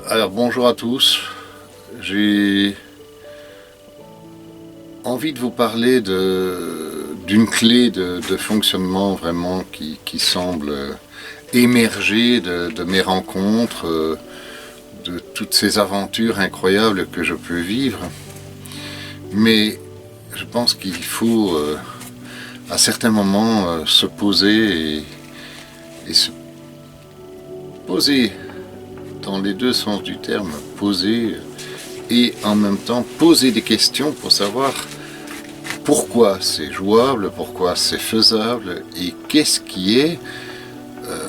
Alors bonjour à tous, j'ai envie de vous parler d'une clé de fonctionnement vraiment qui semble émerger de mes rencontres, de toutes ces aventures incroyables que je peux vivre. Mais je pense qu'il faut à certains moments se poser et se poser dans les deux sens du terme, poser et en même temps poser des questions pour savoir pourquoi c'est jouable, pourquoi c'est faisable et qu'est-ce qui est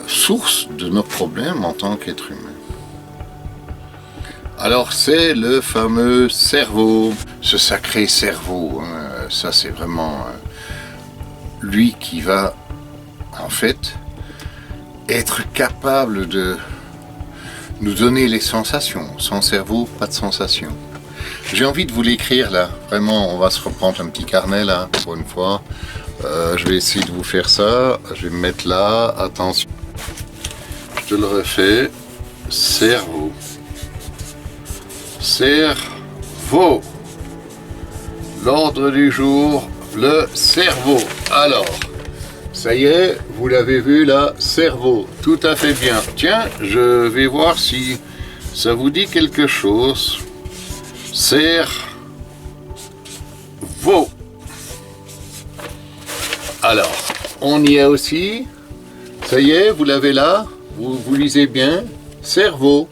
source de nos problèmes en tant qu'être humain. Alors c'est le fameux cerveau, ce sacré cerveau, hein, ça c'est vraiment lui qui va en fait être capable de nous donner les sensations. Sans cerveau, pas de sensations. J'ai envie de vous l'écrire là. Vraiment, on va se reprendre un petit carnet là, pour une fois. Je vais essayer de vous faire ça. Je vais me mettre là. Attention. Je te le refais. Cerveau. Cerveau. L'ordre du jour, le cerveau. Alors, ça y est, vous l'avez vu là, cerveau, tout à fait bien. Tiens, je vais voir si ça vous dit quelque chose. Cerveau. Alors, on y est aussi. Ça y est, vous l'avez là. Vous lisez bien. Cerveau.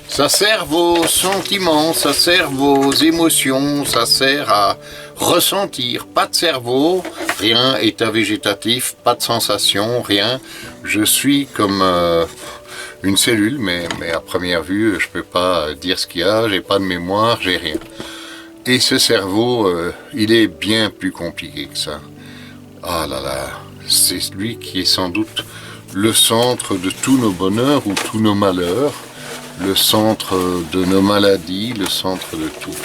Ça sert vos sentiments, ça sert vos émotions, ça sert à ressentir. Pas de cerveau, rien, état végétatif, pas de sensation, rien. Je suis comme une cellule, mais à première vue, je peux pas dire ce qu'il y a, j'ai pas de mémoire, j'ai rien. Et ce cerveau, il est bien plus compliqué que ça. Ah là là, c'est lui qui est sans doute le centre de tous nos bonheurs ou tous nos malheurs. Le centre de nos maladies, le centre de tout.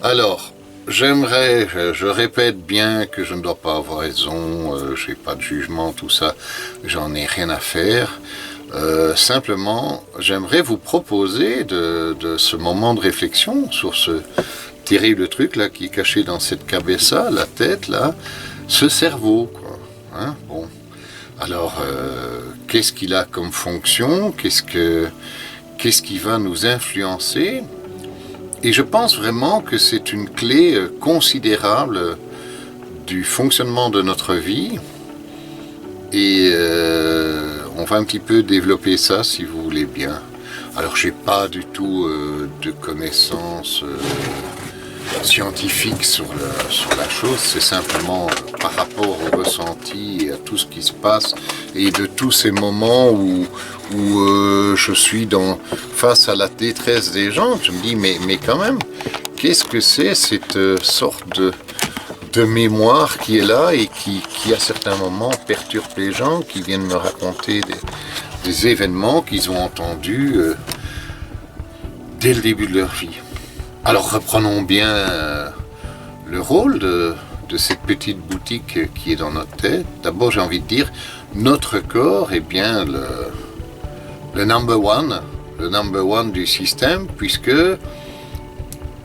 Alors, je répète bien que je ne dois pas avoir raison, je n'ai pas de jugement, tout ça, j'en ai rien à faire. Simplement, j'aimerais vous proposer de ce moment de réflexion sur ce terrible truc là qui est caché dans cette cabessa, la tête là, ce cerveau, quoi. Hein, bon. Alors, qu'est-ce qu'il a comme fonction? Qu'est-ce qui va nous influencer? Et je pense vraiment que c'est une clé considérable du fonctionnement de notre vie. Et on va un petit peu développer ça si vous voulez bien. Alors j'ai pas du tout de connaissances scientifiques sur la chose, c'est simplement par rapport au ressenti et à tout ce qui se passe et de tous ces moments où je suis face à la détresse des gens, je me dis mais quand même, qu'est-ce que c'est cette sorte de mémoire qui est là et qui à certains moments perturbe les gens, qui viennent me raconter des événements qu'ils ont entendus dès le début de leur vie. Alors reprenons bien le rôle de cette petite boutique qui est dans notre tête. D'abord j'ai envie de dire, notre corps est bien le number one du système, puisque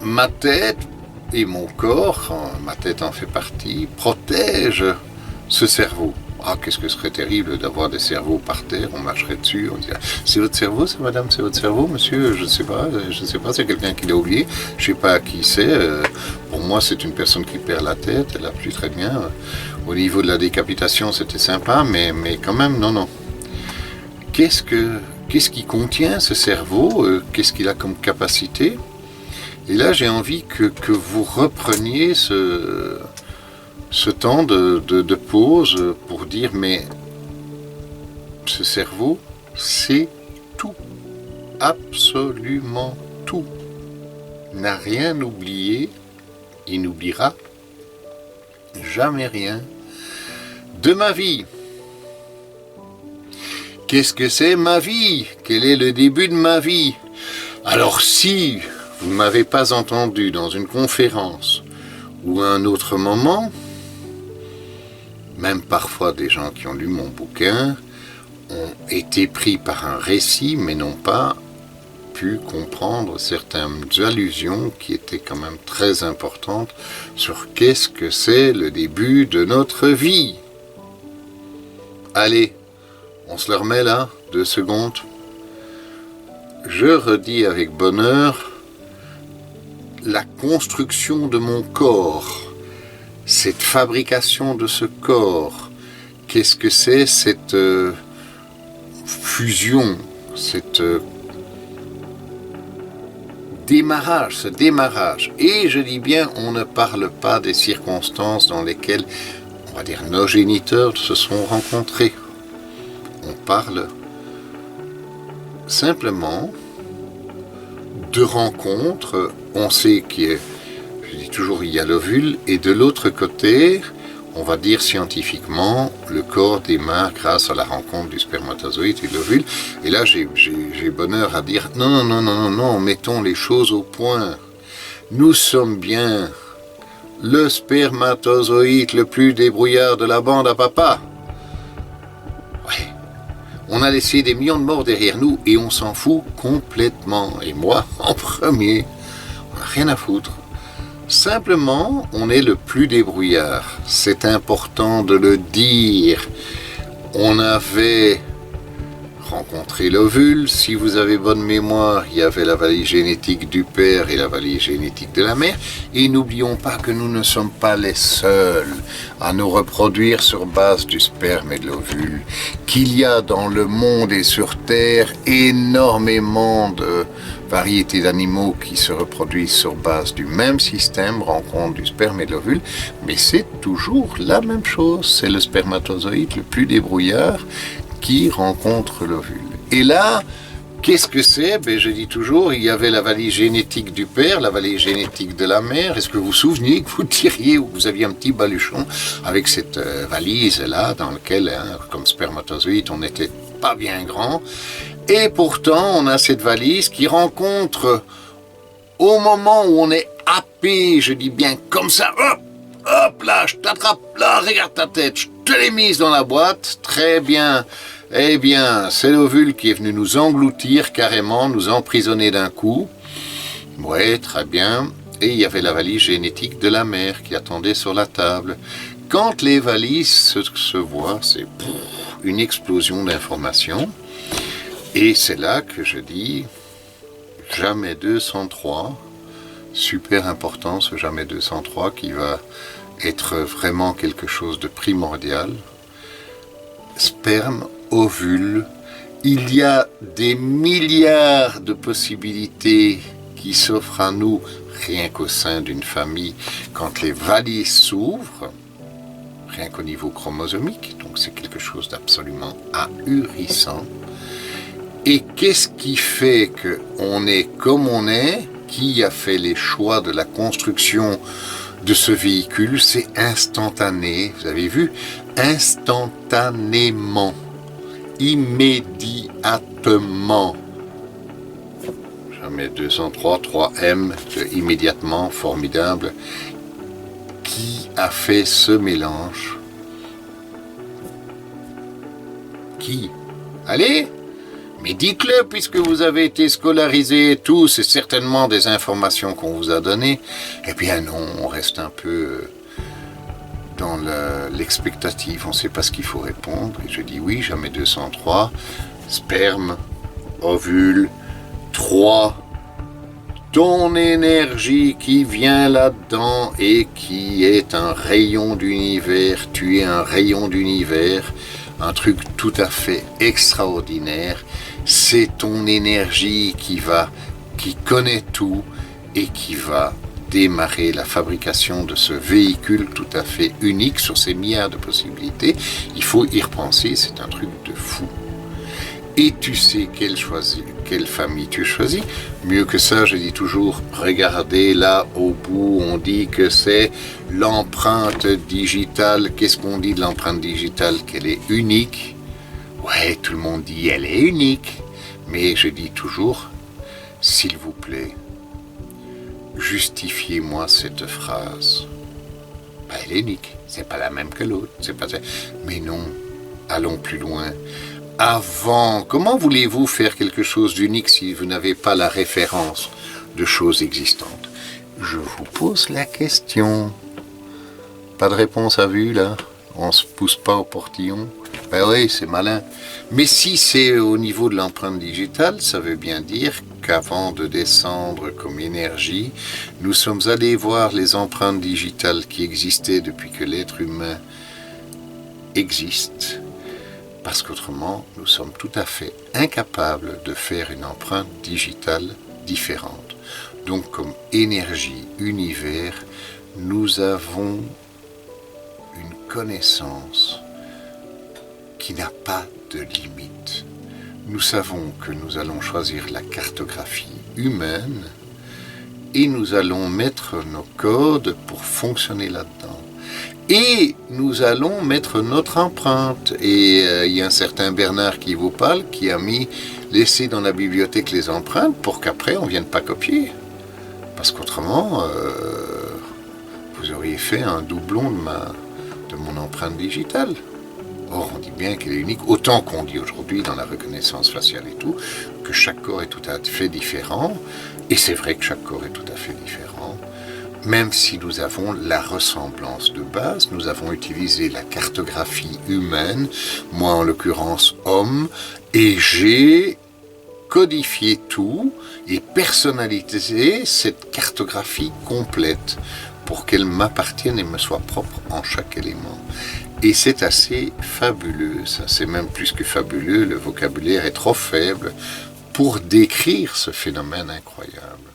ma tête et mon corps, ma tête en fait partie, protègent ce cerveau. Ah, qu'est-ce que ce serait terrible d'avoir des cerveaux par terre, on marcherait dessus, on dirait « C'est votre cerveau, ça, madame, c'est votre cerveau, monsieur ?» Je ne sais pas, c'est quelqu'un qui l'a oublié, je ne sais pas qui c'est. Pour moi, c'est une personne qui perd la tête, elle n'a plus très bien. Au niveau de la décapitation, c'était sympa, mais quand même, non. Qu'est-ce qui contient ce cerveau? Qu'est-ce qu'il a comme capacité? Et là, j'ai envie que vous repreniez ce temps de pause pour dire mais ce cerveau, c'est tout, absolument tout. Il n'a rien oublié, il n'oubliera jamais rien de ma vie. Qu'est-ce que c'est ma vie? Quel est le début de ma vie? Alors si vous ne m'avez pas entendu dans une conférence ou à un autre moment, même parfois des gens qui ont lu mon bouquin ont été pris par un récit mais n'ont pas pu comprendre certaines allusions qui étaient quand même très importantes sur qu'est-ce que c'est le début de notre vie. Allez, on se le remet là, 2 secondes. Je redis avec bonheur la construction de mon corps, cette fabrication de ce corps. Qu'est-ce que c'est cette fusion, cette ce démarrage. Et je dis bien, on ne parle pas des circonstances dans lesquelles, on va dire, nos géniteurs se sont rencontrés. On parle simplement de rencontres. On sait qu'il y a, je dis toujours, il y a l'ovule, et de l'autre côté, on va dire scientifiquement, le corps démarre grâce à la rencontre du spermatozoïde et de l'ovule. Et là, j'ai bonheur à dire, non, mettons les choses au point. Nous sommes bien le spermatozoïde le plus débrouillard de la bande à papa. Ouais. On a laissé des millions de morts derrière nous et on s'en fout complètement. Et moi, en premier, on n'a rien à foutre. Simplement, on est le plus débrouillard. C'est important de le dire. On avait rencontré l'ovule. Si vous avez bonne mémoire, il y avait la valise génétique du père et la valise génétique de la mère. Et n'oublions pas que nous ne sommes pas les seuls à nous reproduire sur base du sperme et de l'ovule. Qu'il y a dans le monde et sur Terre énormément de variétés d'animaux qui se reproduisent sur base du même système, rencontre du sperme et de l'ovule, mais c'est toujours la même chose. C'est le spermatozoïde le plus débrouillard qui rencontre l'ovule. Et là, qu'est-ce que c'est? Je dis toujours, il y avait la valise génétique du père, la valise génétique de la mère. Est-ce que vous vous souvenez que vous tiriez ou que vous aviez un petit baluchon avec cette valise-là dans laquelle, comme spermatozoïde, on n'était pas bien grand. Et pourtant, on a cette valise qui rencontre, au moment où on est happé, je dis bien comme ça, hop là, je t'attrape là, regarde ta tête, je te l'ai mise dans la boîte, très bien. Eh bien, c'est l'ovule qui est venu nous engloutir carrément, nous emprisonner d'un coup. Ouais, très bien. Et il y avait la valise génétique de la mère qui attendait sur la table. Quand les valises se voient, c'est une explosion d'informations. Et c'est là que je dis, jamais 203, super important ce jamais 203 qui va être vraiment quelque chose de primordial. Sperme, ovule, il y a des milliards de possibilités qui s'offrent à nous rien qu'au sein d'une famille quand les valises s'ouvrent, rien qu'au niveau chromosomique, donc c'est quelque chose d'absolument ahurissant. Et qu'est-ce qui fait qu'on est comme on est? Qui a fait les choix de la construction de ce véhicule? C'est instantané, vous avez vu? Instantanément, immédiatement. Jamais 203, 3M, immédiatement, formidable. Qui a fait ce mélange? Qui? Allez! Mais dites-le, puisque vous avez été scolarisés et tout, c'est certainement des informations qu'on vous a données. Eh bien non, on reste un peu dans l'expectative, on ne sait pas ce qu'il faut répondre. Et je dis oui, jamais 203, sperme, ovule, 3, ton énergie qui vient là-dedans et qui est un rayon d'univers, tu es un rayon d'univers, un truc tout à fait extraordinaire. C'est ton énergie qui connaît tout et qui va démarrer la fabrication de ce véhicule tout à fait unique sur ces milliards de possibilités. Il faut y repenser, c'est un truc de fou. Et tu sais quelle famille tu choisis. Mieux que ça, je dis toujours, regardez là au bout, on dit que c'est l'empreinte digitale. Qu'est-ce qu'on dit de l'empreinte digitale? Qu'elle est unique. Ouais, tout le monde dit elle est unique. Mais je dis toujours, s'il vous plaît, justifiez-moi cette phrase. Elle est unique, c'est pas la même que l'autre. Mais non, allons plus loin. comment voulez-vous faire quelque chose d'unique si vous n'avez pas la référence de choses existantes? Je vous pose la question. Pas de réponse à vue là? On se pousse pas au portillon? Ben oui, c'est malin. Mais si c'est au niveau de l'empreinte digitale, ça veut bien dire qu'avant de descendre comme énergie, nous sommes allés voir les empreintes digitales qui existaient depuis que l'être humain existe. Parce qu'autrement, nous sommes tout à fait incapables de faire une empreinte digitale différente. Donc comme énergie, univers, nous avons une connaissance qui n'a pas de limite. Nous savons que nous allons choisir la cartographie humaine et nous allons mettre nos codes pour fonctionner là-dedans. Et nous allons mettre notre empreinte. Et il y a un certain Bernard qui vous parle qui a laissé dans la bibliothèque les empreintes pour qu'après on ne vienne pas copier. Parce qu'autrement, vous auriez fait un doublon de mon empreinte digitale. Or, on dit bien qu'elle est unique, autant qu'on dit aujourd'hui dans la reconnaissance faciale et tout, que chaque corps est tout à fait différent. Et c'est vrai que chaque corps est tout à fait différent. Même si nous avons la ressemblance de base, nous avons utilisé la cartographie humaine, moi en l'occurrence homme, et j'ai codifié tout et personnalisé cette cartographie complète pour qu'elle m'appartienne et me soit propre en chaque élément. Et c'est assez fabuleux, ça, c'est même plus que fabuleux, le vocabulaire est trop faible pour décrire ce phénomène incroyable.